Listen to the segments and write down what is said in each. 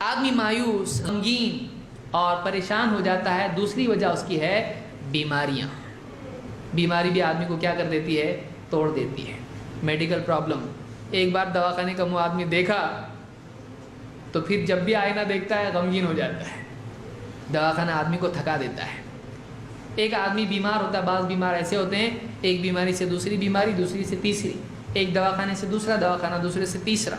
آدمی مایوس، غمگین اور پریشان ہو جاتا ہے، دوسری وجہ اس کی ہے بیماریاں۔ بیماری بھی آدمی کو کیا کر دیتی ہے؟ توڑ دیتی ہے۔ میڈیکل پرابلم، ایک بار دواخانے کا منہ آدمی دیکھا تو پھر جب بھی آئینہ دیکھتا ہے غمگین ہو جاتا ہے۔ دواخانہ آدمی کو تھکا دیتا ہے۔ ایک آدمی بیمار ہوتا ہے، بعض بیمار ایسے ہوتے ہیں ایک بیماری سے دوسری بیماری، دوسری سے تیسری، ایک دواخانے سے دوسرا دواخانہ، دوسرے سے تیسرا۔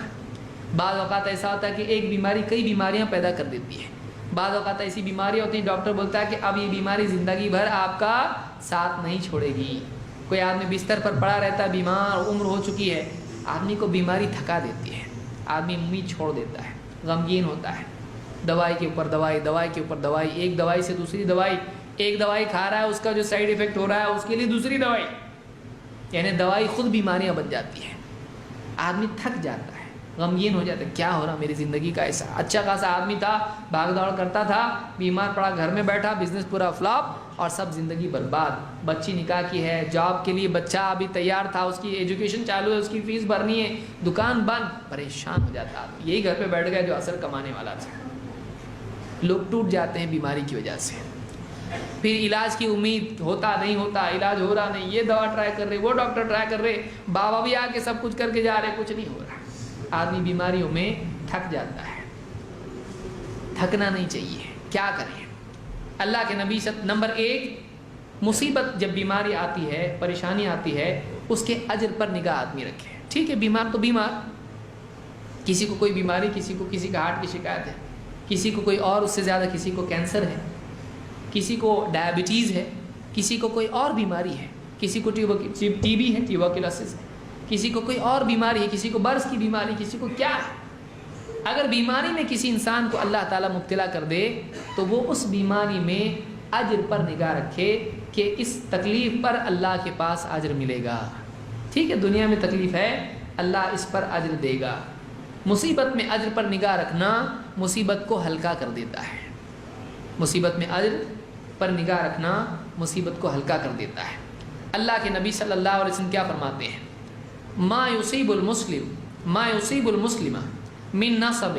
بعض اوقات ایسا ہوتا ہے کہ ایک بیماری کئی بیماریاں پیدا کر دیتی ہے۔ بعض اوقات ایسی بیماریاں ہوتی ہیں ڈاکٹر بولتا ہے کہ اب یہ بیماری زندگی بھر آپ کا ساتھ نہیں چھوڑے گی۔ کوئی آدمی بستر پر پڑا رہتا ہے، بیمار، عمر ہو چکی ہے، آدمی کو بیماری تھکا دیتی ہے، آدمی امید چھوڑ دیتا ہے، غمگین ہوتا ہے، دوائی کے اوپر دوائی، دوائی کے اوپر دوائی، ایک دوائی سے دوسری دوائی، ایک دوائی کھا رہا ہے اس کا جو سائیڈ ایفیکٹ ہو رہا ہے اس کے لیے دوسری دوائی، یعنی دوائی خود بیماریاں بن جاتی ہیں۔ آدمی تھک جاتا ہے، غمگین ہو جاتا ہے، کیا ہو رہا میری زندگی کا؟ ایسا اچھا خاصا آدمی تھا، بھاگ دوڑ کرتا تھا، بیمار پڑا، گھر میں بیٹھا، بزنس پورا فلاپ اور سب زندگی برباد۔ بچی نکاح کی ہے، جاب کے لیے بچہ ابھی تیار تھا، اس کی ایجوکیشن چالو ہے، اس کی فیس بھرنی ہے، دکان بند، پریشان ہو جاتا آدمی، یہی گھر پہ بیٹھ گیا جو اثر کمانے والا تھا۔ لوگ ٹوٹ جاتے ہیں بیماری کی وجہ سے، پھر علاج کی امید ہوتا نہیں ہوتا، علاج ہو رہا نہیں، یہ دوا ٹرائی کر رہے، وہ ڈاکٹر ٹرائی کر رہے، بابا بھی آ کے سب کچھ کر کے جا رہے، کچھ نہیں ہو رہا۔ آدمی بیماریوں میں تھک جاتا ہے، تھکنا نہیں چاہیے، کیا کریں؟ اللہ کے نبی نمبر 1 مصیبت جب بیماری آتی ہے، پریشانی آتی ہے، اس کے اجر پر نگاہ آدمی رکھے۔ ٹھیک ہے، بیمار تو بیمار، کسی کو کوئی بیماری، کسی کو کسی کا ہارٹ کی شکایت ہے، کسی کو کوئی اور، اس سے زیادہ کسی کو کینسر ہے، کسی کو ڈائبٹیز ہے، کسی کو کوئی اور بیماری ہے، کسی کو ٹی بی ہے، ٹیوبرکلوسس ہے، کسی کو کوئی اور بیماری ہے، کسی کو برس کی بیماری، کسی کو کیا ہے۔ اگر بیماری میں کسی انسان کو اللہ تعالیٰ مبتلا کر دے تو وہ اس بیماری میں اجر پر نگاہ رکھے کہ اس تکلیف پر اللہ کے پاس اجر ملے گا۔ ٹھیک ہے، دنیا میں تکلیف ہے، اللہ اس پر اجر دے گا۔ مصیبت میں اجر پر نگاہ رکھنا مصیبت کو ہلکا کر دیتا ہے۔ مصیبت میں اجر پر نگاہ رکھنا مصیبت کو ہلکا کر دیتا ہے۔ اللہ کے نبی صلی اللہ علیہ وسلم کیا فرماتے ہیں؟ ما یصیب المسلم من نصب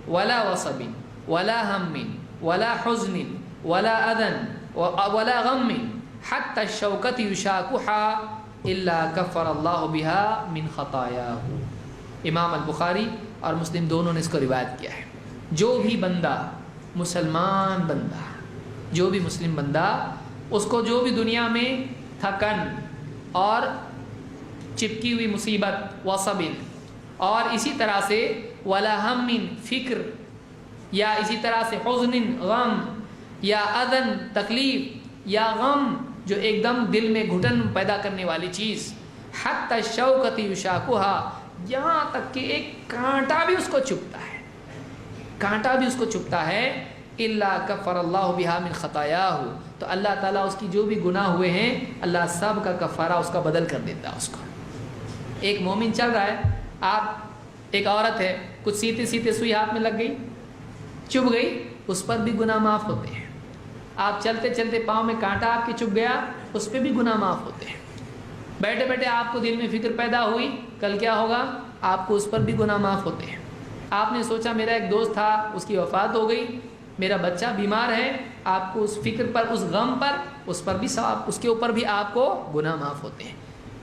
ولا وصب ولا هم ولا حزن ولا اذى ولا غم حتى الشوكة يشاكها الا كفر الله بها من خطاياه۔ امام البخاری اور مسلم دونوں نے اس کو روایت کیا ہے۔ جو بھی بندہ، مسلمان بندہ، جو بھی مسلم بندہ، اس کو جو بھی دنیا میں تھکن اور چپکی ہوئی مصیبت، وصبن، اور اسی طرح سے ولا ہم، فکر، یا اسی طرح سے حزن، غم، یا اذن، تکلیف، یا غم جو ایک دم دل میں گھٹن پیدا کرنے والی چیز، حتی الشوکۃ یشاکھها، یہاں تک کہ ایک کانٹا بھی اس کو چبھتا ہے، کانٹا بھی اس کو چبھتا ہے، الا کفر اللہ بہا من خطایاہ، تو اللہ تعالیٰ اس کی جو بھی گناہ ہوئے ہیں اللہ سب کا کفارہ اس کا بدل کر دیتا ہے اس کو۔ ایک مومن چل رہا ہے، آپ ایک عورت ہے، کچھ سیتے سیتے سوئی ہاتھ میں لگ گئی، چبھ گئی، اس پر بھی گناہ معاف ہوتے ہیں۔ آپ چلتے چلتے پاؤں میں کانٹا آپ کے چبھ گیا، اس پہ بھی گناہ معاف ہوتے ہیں۔ بیٹھے بیٹھے آپ کو دل میں فکر پیدا ہوئی کل کیا ہوگا، آپ کو اس پر بھی گناہ معاف ہوتے ہیں۔ آپ نے سوچا میرا ایک دوست تھا، اس کی وفات ہو گئی، میرا بچہ بیمار ہے، آپ کو اس فکر پر، اس غم پر، اس پر بھی ثواب، اس کے اوپر بھی آپ کو گناہ معاف ہوتے ہیں۔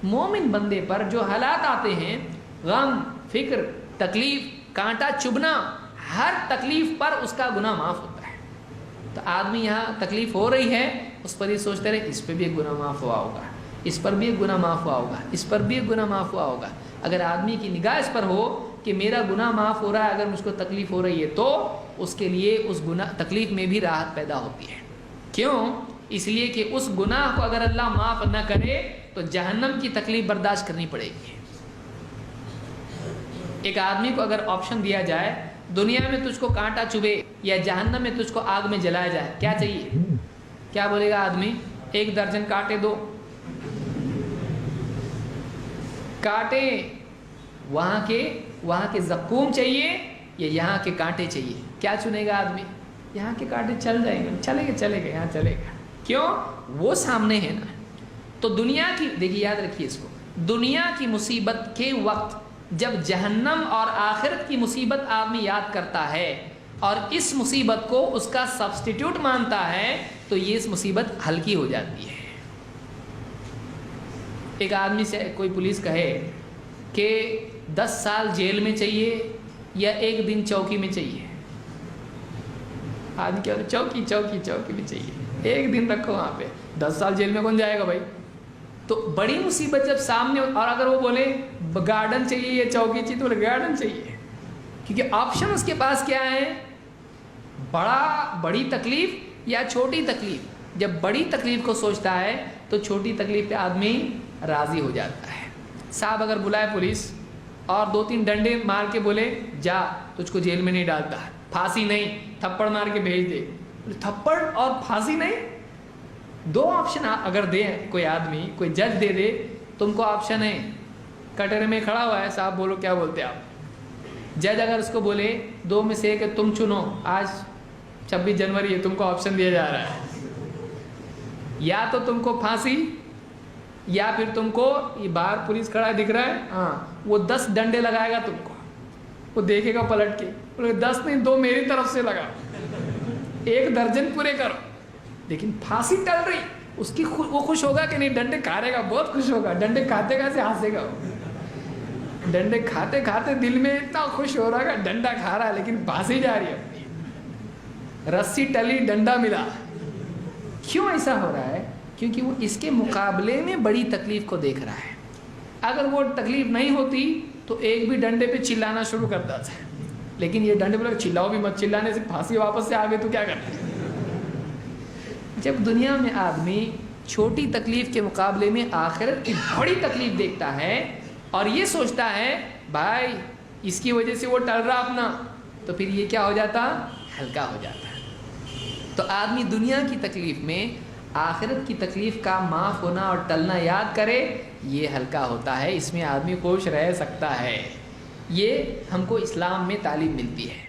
مومن بندے پر جو حالات آتے ہیں، غم، فکر، تکلیف، کانٹا چبھنا، ہر تکلیف پر اس کا گناہ معاف ہوتا ہے۔ تو آدمی یہاں تکلیف ہو رہی ہے، اس پر یہ سوچتے رہے اس پہ بھی ایک گناہ معاف ہوا ہوگا، اس پر بھی ایک گناہ معاف ہوا ہوگا، اس پر بھی ایک گناہ معاف ہوا ہوگا۔ اگر آدمی کی نگاہ اس پر ہو کہ میرا گناہ معاف ہو رہا ہے، اگر مجھ کو تکلیف ہو رہی ہے تو اس کے لیے اس گناہ تکلیف میں بھی راحت پیدا ہوتی ہے۔ کیوں؟ اس لیے کہ اس گناہ کو اگر اللہ معاف نہ کرے تو جہنم کی تکلیف برداشت کرنی پڑے گی۔ ایک آدمی کو اگر آپشن دیا جائے دنیا میں تجھ کو کانٹا چبھے یا جہنم میں تجھ کو آگ میں جلایا جائے، کیا چاہیے؟ کیا بولے گا آدمی؟ 1 درجن کانٹے دو، کانٹے وہاں کے زقوم چاہیے یا یہاں کے کانٹے چاہیے؟ کیا چنے گا آدمی؟ یہاں کے کانٹے چل جائیں گے، چلے گا، یہاں چلے گا۔ کیوں؟ وہ سامنے ہے نا۔ تو دنیا کی، دیکھیے یاد رکھیے اس کو، دنیا کی مصیبت کے وقت جب جہنم اور آخرت کی مصیبت آدمی یاد کرتا ہے اور اس مصیبت کو اس کا سبسٹیٹیوٹ مانتا ہے تو یہ اس مصیبت ہلکی ہو جاتی ہے۔ ایک آدمی سے کوئی پولیس کہے کہ 10 سال جیل میں چاہیے یا 1 دن چوکی میں چاہیے، آدمی کیا چوکی چوکی چوکی میں چاہیے، 1 دن رکھو وہاں پہ، 10 سال جیل میں کون جائے گا بھائی؟ تو بڑی مصیبت جب سامنے، اور اگر وہ بولے گارڈن چاہیے یا چوکی چاہیے تو بولے گارڈن چاہیے، کیونکہ آپشن اس کے پاس کیا ہے، بڑی تکلیف یا چھوٹی تکلیف۔ جب بڑی تکلیف کو سوچتا ہے تو چھوٹی تکلیف پہ آدمی راضی ہو جاتا ہے۔ صاحب اگر بلائے پولیس اور 2-3 ڈنڈے مار کے بولے جا، تجھ کو جیل میں نہیں ڈالتا، پھانسی نہیں، تھپڑ مار کے بھیج دے، تھپڑ اور پھانسی نہیں، 2 آپشن اگر دے کوئی آدمی، کوئی جج دے دے، تم کو آپشن ہے، کٹہرے میں کھڑا ہوا ہے، صاحب بولو کیا بولتے آپ؟ جج اگر اس کو بولے 2 میں سے کہ تم چنو، آج 26 جنوری ہے، تم کو آپشن دیا جا رہا ہے، یا تو تم کو پھانسی یا پھر تم کو یہ باہر پولیس کھڑا دکھ رہا ہے، ہاں وہ 10 ڈنڈے لگائے گا تم کو، وہ دیکھے گا پلٹ کے، بولے 10 نہیں 2 میری طرف سے لگا، 1 درجن پورے کرو، لیکن پھانسی ٹل رہی، اس کی وہ خوش ہوگا کہ نہیں؟ ڈنڈے کھارے گا، بہت خوش ہوگا، ڈنڈے کھاتے کیسے ہنسے گا، ڈنڈے کھاتے کھاتے دل میں اتنا خوش ہو رہا ہے کہ ڈنڈا کھا رہا ہے لیکن پھانسی جا رہی ہے اپنی، رسی ٹلی ڈنڈا ملا۔ کیوں ایسا ہو رہا ہے؟ کیونکہ وہ اس کے مقابلے میں بڑی تکلیف کو دیکھ رہا ہے۔ اگر وہ تکلیف نہیں ہوتی تو ایک بھی ڈنڈے پہ چلانا شروع کرتا تھا، لیکن یہ ڈنڈے پہ چلاؤ بھی مت، چلانے سے پھانسی واپس سے آگے تو کیا کرتے ہیں؟ جب دنیا میں آدمی چھوٹی تکلیف کے مقابلے میں آخرت کی بڑی تکلیف دیکھتا ہے اور یہ سوچتا ہے بھائی اس کی وجہ سے وہ ٹل رہا اپنا، تو پھر یہ کیا ہو جاتا؟ ہلکا ہو جاتا ہے۔ تو آدمی دنیا کی تکلیف میں آخرت کی تکلیف کا معاف ہونا اور ٹلنا یاد کرے، یہ ہلکا ہوتا ہے، اس میں آدمی خوش رہ سکتا ہے۔ یہ ہم کو اسلام میں تعلیم ملتی ہے۔